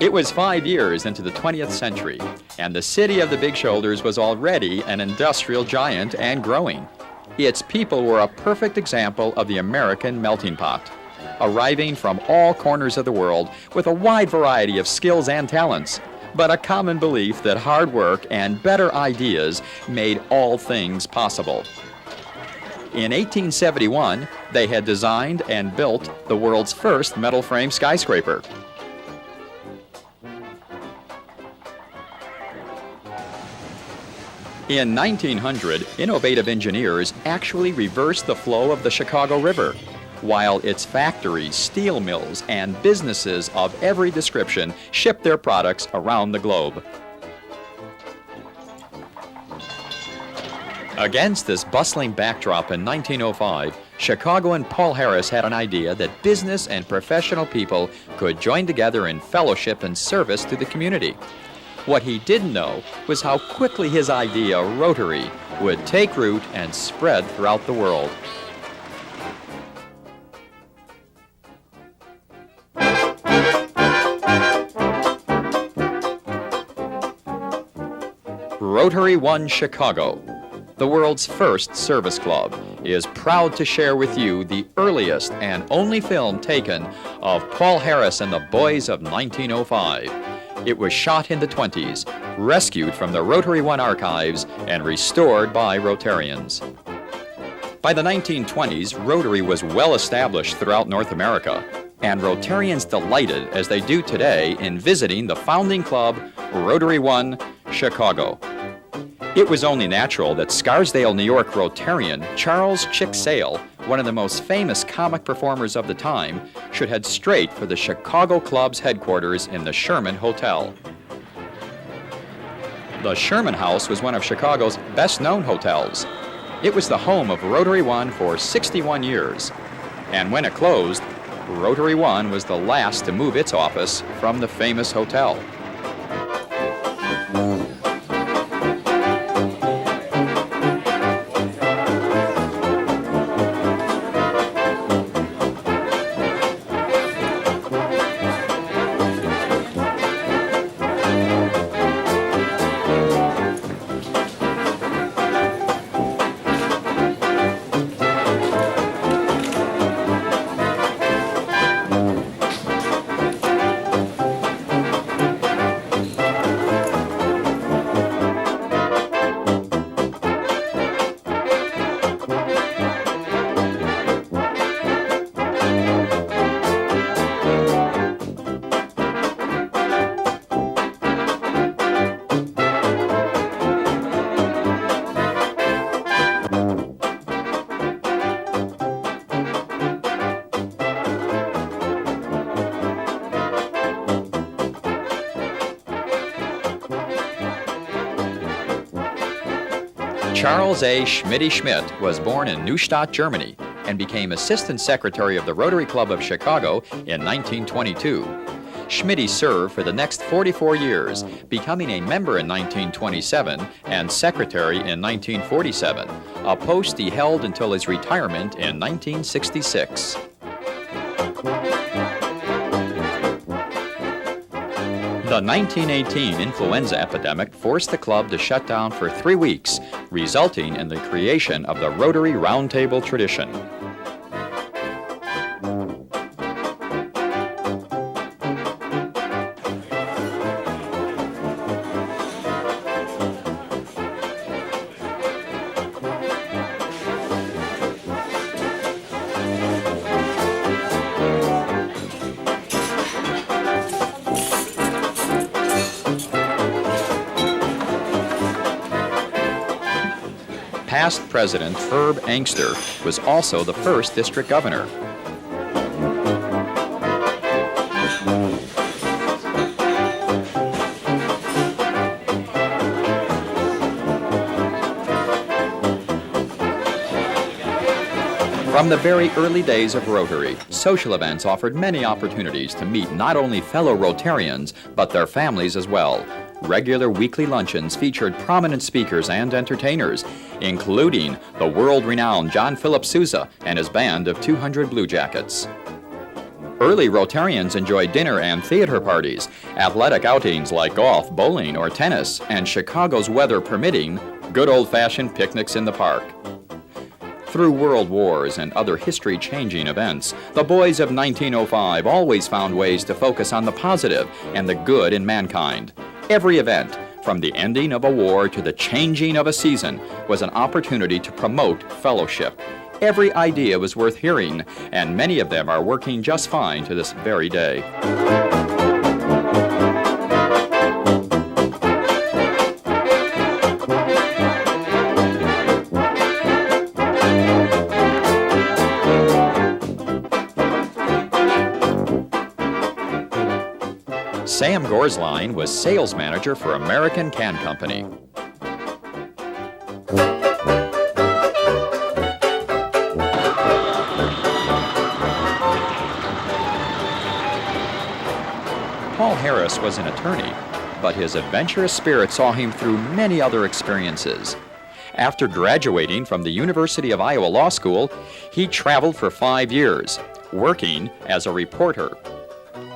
It was 5 years into the 20th century, and the city of the Big Shoulders was already an industrial giant and growing. Its people were a perfect example of the American melting pot, arriving from all corners of the world with a wide variety of skills and talents, but a common belief that hard work and better ideas made all things possible. In 1871, they had designed and built the world's first metal frame skyscraper. In 1900, innovative engineers actually reversed the flow of the Chicago River, while its factories, steel mills, and businesses of every description shipped their products around the globe. Against this bustling backdrop in 1905, Chicagoan Paul Harris had an idea that business and professional people could join together in fellowship and service to the community. What he didn't know was how quickly his idea, Rotary, would take root and spread throughout the world. Rotary One Chicago, the world's first service club, is proud to share with you the earliest and only film taken of Paul Harris and the boys of 1905. It was shot in the 20s, rescued from the Rotary One archives, and restored by Rotarians. By the 1920s, Rotary was well established throughout North America, and Rotarians delighted, as they do today, in visiting the founding club, Rotary One Chicago. It was only natural that Scarsdale, New York Rotarian Charles Chick Sale, one of the most famous comic performers of the time, should head straight for the Chicago Club's headquarters in the Sherman Hotel. The Sherman House was one of Chicago's best-known hotels. It was the home of Rotary One for 61 years, and when it closed, Rotary One was the last to move its office from the famous hotel. Charles A. Schmidt was born in Neustadt, Germany, and became Assistant Secretary of the Rotary Club of Chicago in 1922. Schmidt served for the next 44 years, becoming a member in 1927 and secretary in 1947, a post he held until his retirement in 1966. The 1918 influenza epidemic forced the club to shut down for 3 weeks, resulting in the creation of the Rotary Roundtable tradition. Past President Herb Angster was also the first district governor. From the very early days of Rotary, social events offered many opportunities to meet not only fellow Rotarians, but their families as well. Regular weekly luncheons featured prominent speakers and entertainers, including the world-renowned John Philip Sousa and his band of 200 Blue Jackets. Early Rotarians enjoyed dinner and theater parties, athletic outings like golf, bowling, or tennis, and Chicago's weather permitting, good old-fashioned picnics in the park. Through world wars and other history-changing events, the boys of 1905 always found ways to focus on the positive and the good in mankind. Every event, from the ending of a war to the changing of a season, was an opportunity to promote fellowship. Every idea was worth hearing, and many of them are working just fine to this very day. Sam Gorsline was sales manager for American Can Company. Paul Harris was an attorney, but his adventurous spirit saw him through many other experiences. After graduating from the University of Iowa Law School, he traveled for 5 years, working as a reporter,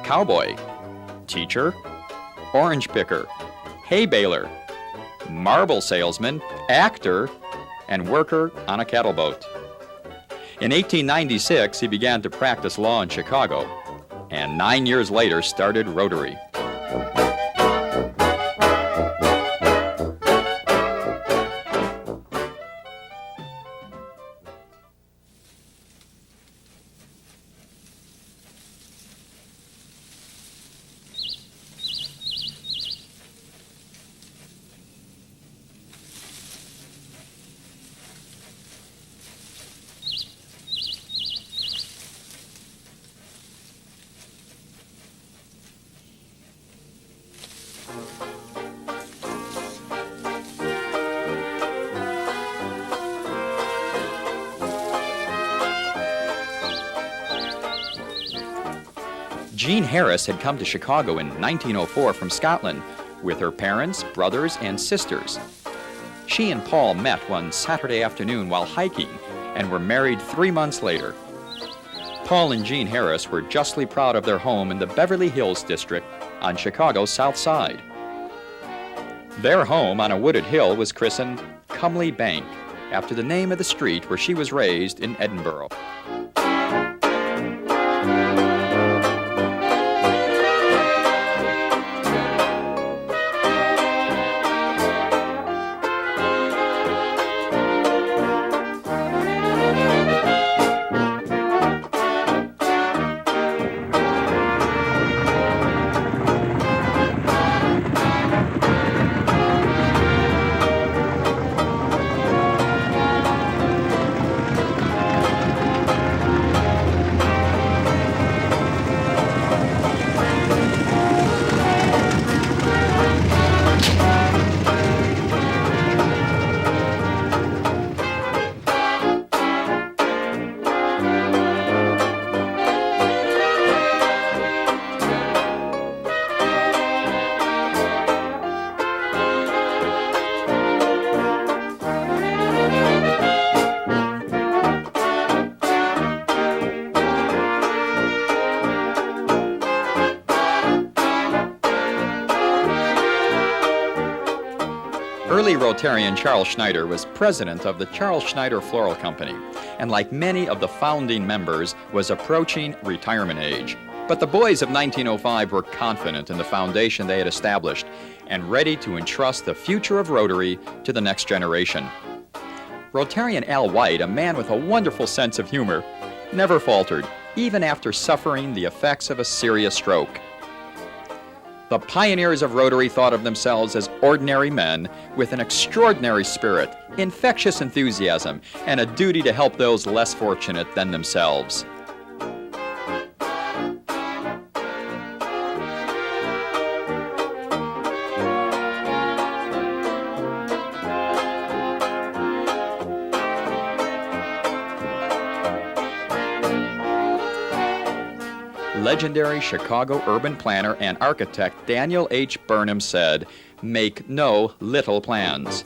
cowboy, teacher, orange picker, hay baler, marble salesman, actor, and worker on a cattle boat. In 1896, he began to practice law in Chicago, and 9 years later started Rotary. Jean Harris had come to Chicago in 1904 from Scotland with her parents, brothers, and sisters. She and Paul met one Saturday afternoon while hiking and were married 3 months later. Paul and Jean Harris were justly proud of their home in the Beverly Hills district on Chicago's South Side. Their home on a wooded hill was christened Comely Bank, after the name of the street where she was raised in Edinburgh. Early Rotarian Charles Schneider was president of the Charles Schneider Floral Company, and like many of the founding members, was approaching retirement age. But the boys of 1905 were confident in the foundation they had established and ready to entrust the future of Rotary to the next generation. Rotarian Al White, a man with a wonderful sense of humor, never faltered, even after suffering the effects of a serious stroke. The pioneers of Rotary thought of themselves as ordinary men with an extraordinary spirit, infectious enthusiasm, and a duty to help those less fortunate than themselves. Legendary Chicago urban planner and architect Daniel H. Burnham said, "Make no little plans."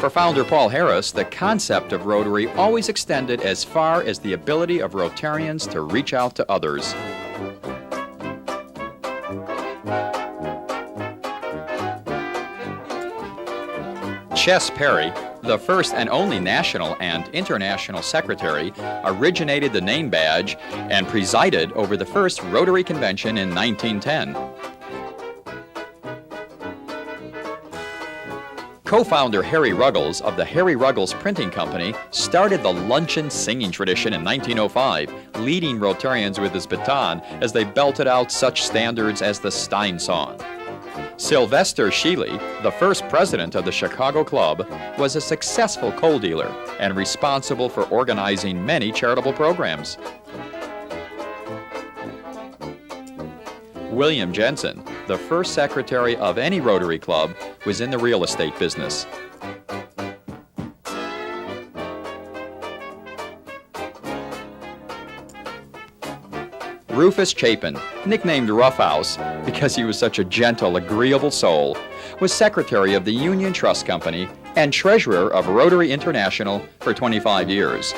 For founder Paul Harris, the concept of Rotary always extended as far as the ability of Rotarians to reach out to others. Chess Perry, the first and only national and international secretary, originated the name badge and presided over the first Rotary convention in 1910. Co-founder Harry Ruggles of the Harry Ruggles Printing Company started the luncheon singing tradition in 1905, leading Rotarians with his baton as they belted out such standards as the Stein Song. Sylvester Sheely, the first president of the Chicago Club, was a successful coal dealer and responsible for organizing many charitable programs. William Jensen, the first secretary of any Rotary Club, was in the real estate business. Rufus Chapin, nicknamed Roughhouse because he was such a gentle, agreeable soul, was secretary of the Union Trust Company and treasurer of Rotary International for 25 years.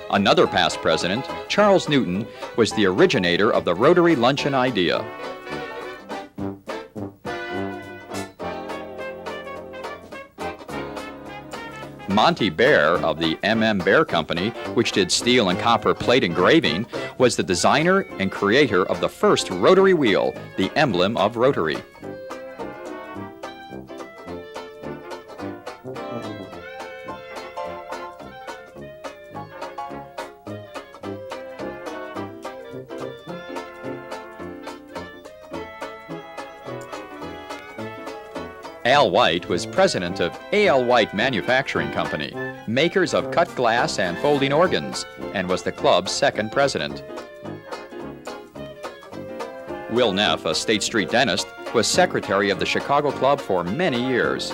Another past president, Charles Newton, was the originator of the Rotary luncheon idea. Monty Bear of the M.M. Bear Company, which did steel and copper plate engraving, was the designer and creator of the first rotary wheel, the emblem of Rotary. Al White was president of A.L. White Manufacturing Company, makers of cut glass and folding organs, and was the club's second president. Will Neff, a State Street dentist, was secretary of the Chicago Club for many years.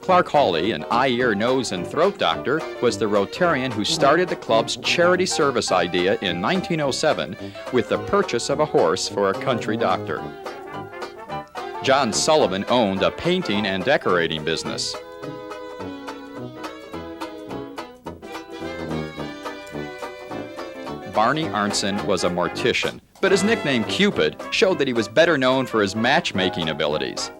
Clark Hawley, an eye, ear, nose, and throat doctor, was the Rotarian who started the club's charity service idea in 1907 with the purchase of a horse for a country doctor. John Sullivan owned a painting and decorating business. Barney Arnson was a mortician, but his nickname Cupid showed that he was better known for his matchmaking abilities.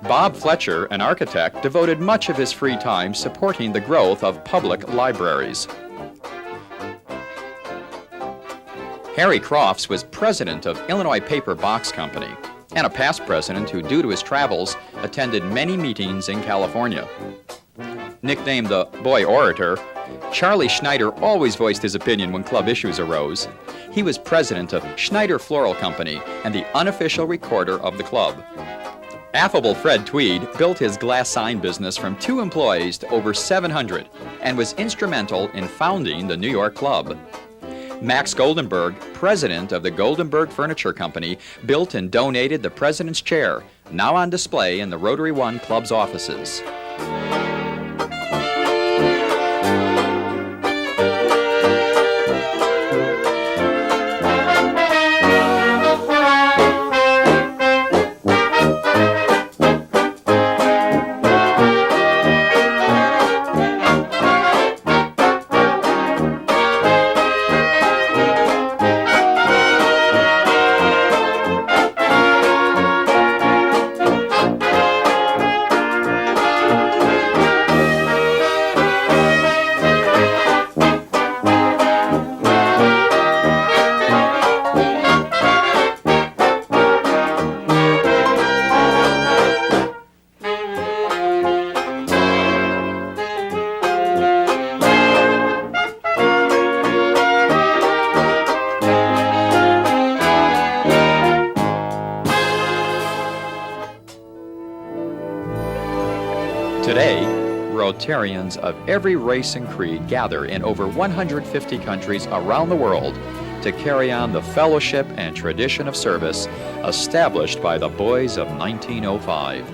Bob Fletcher, an architect, devoted much of his free time supporting the growth of public libraries. Harry Crofts was president of Illinois Paper Box Company and a past president who, due to his travels, attended many meetings in California. Nicknamed the Boy Orator, Charlie Schneider always voiced his opinion when club issues arose. He was president of Schneider Floral Company and the unofficial recorder of the club. Affable Fred Tweed built his glass sign business from 2 employees to over 700 and was instrumental in founding the New York Club. Max Goldenberg, president of the Goldenberg Furniture Company, built and donated the president's chair, now on display in the Rotary One Club's offices. Today, Rotarians of every race and creed gather in over 150 countries around the world to carry on the fellowship and tradition of service established by the boys of 1905.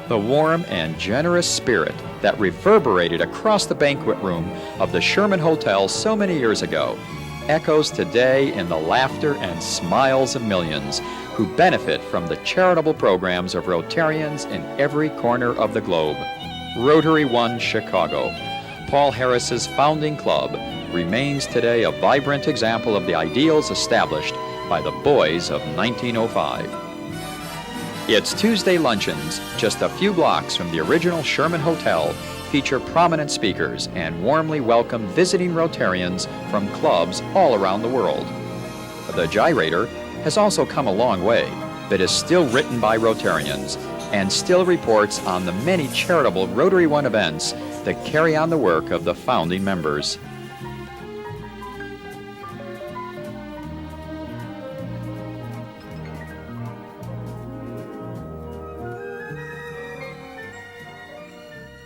The warm and generous spirit that reverberated across the banquet room of the Sherman Hotel so many years ago echoes today in the laughter and smiles of millions who benefit from the charitable programs of Rotarians in every corner of the globe. Rotary One Chicago, Paul Harris's founding club, remains today a vibrant example of the ideals established by the boys of 1905. Its Tuesday luncheons, just a few blocks from the original Sherman Hotel, feature prominent speakers and warmly welcome visiting Rotarians from clubs all around the world. The Gyrator has also come a long way, but is still written by Rotarians and still reports on the many charitable Rotary One events that carry on the work of the founding members.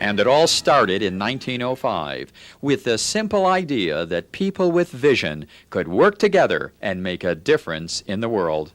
And it all started in 1905 with the simple idea that people with vision could work together and make a difference in the world.